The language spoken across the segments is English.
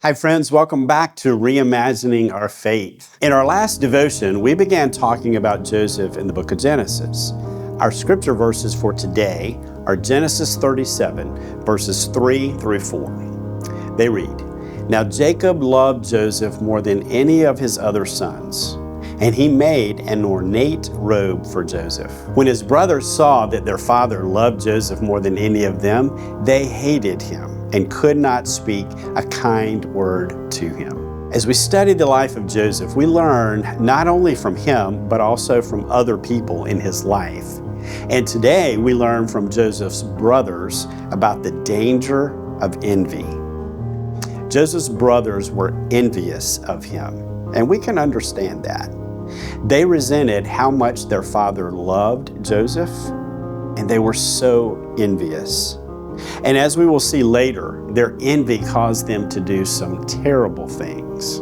Hi friends, welcome back to Reimagining Our Faith. In our last devotion, we began talking about Joseph in the book of Genesis. Our scripture verses for today are Genesis 37, verses 3 through 4. They read, "Now Jacob loved Joseph more than any of his other sons, and he made an ornate robe for Joseph. When his brothers saw that their father loved Joseph more than any of them, they hated him and could not speak a kind word to him." As we study the life of Joseph, we learn not only from him, but also from other people in his life. And today we learn from Joseph's brothers about the danger of envy. Joseph's brothers were envious of him, and we can understand that. They resented how much their father loved Joseph, and they were so envious. And as we will see later, their envy caused them to do some terrible things.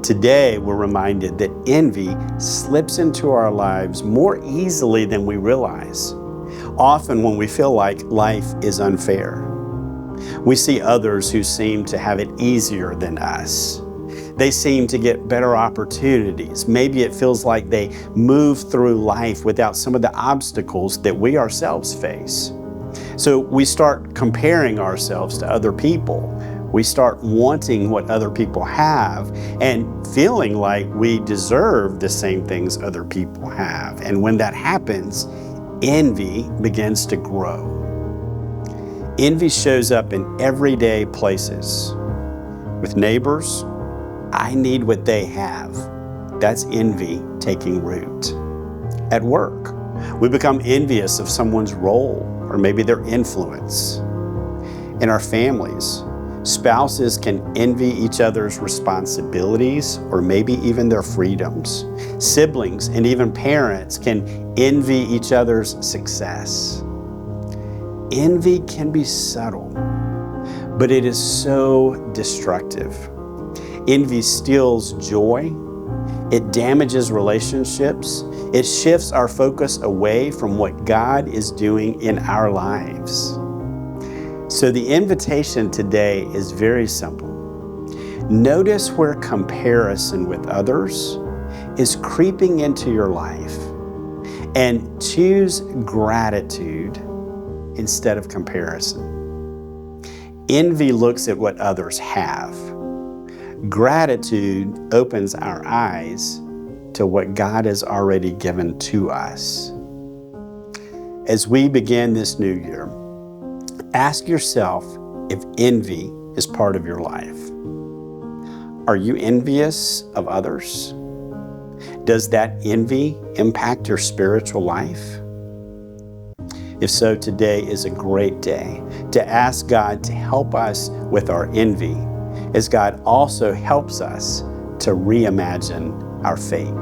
Today, we're reminded that envy slips into our lives more easily than we realize, often when we feel like life is unfair. We see others who seem to have it easier than us. They seem to get better opportunities. Maybe it feels like they move through life without some of the obstacles that we ourselves face. So we start comparing ourselves to other people. We start wanting what other people have and feeling like we deserve the same things other people have. And when that happens, envy begins to grow. Envy shows up in everyday places. With neighbors, I need what they have. That's envy taking root. At work, we become envious of someone's role or maybe their influence. In our families, spouses can envy each other's responsibilities or maybe even their freedoms. Siblings and even parents can envy each other's success. Envy can be subtle, but it is so destructive. Envy steals joy. It damages relationships. It shifts our focus away from what God is doing in our lives. So the invitation today is very simple. Notice where comparison with others is creeping into your life and choose gratitude instead of comparison. Envy looks at what others have. Gratitude opens our eyes to what God has already given to us. As we begin this new year, ask yourself if envy is part of your life. Are you envious of others? Does that envy impact your spiritual life? If so, today is a great day to ask God to help us with our envy, as God also helps us to reimagine our faith.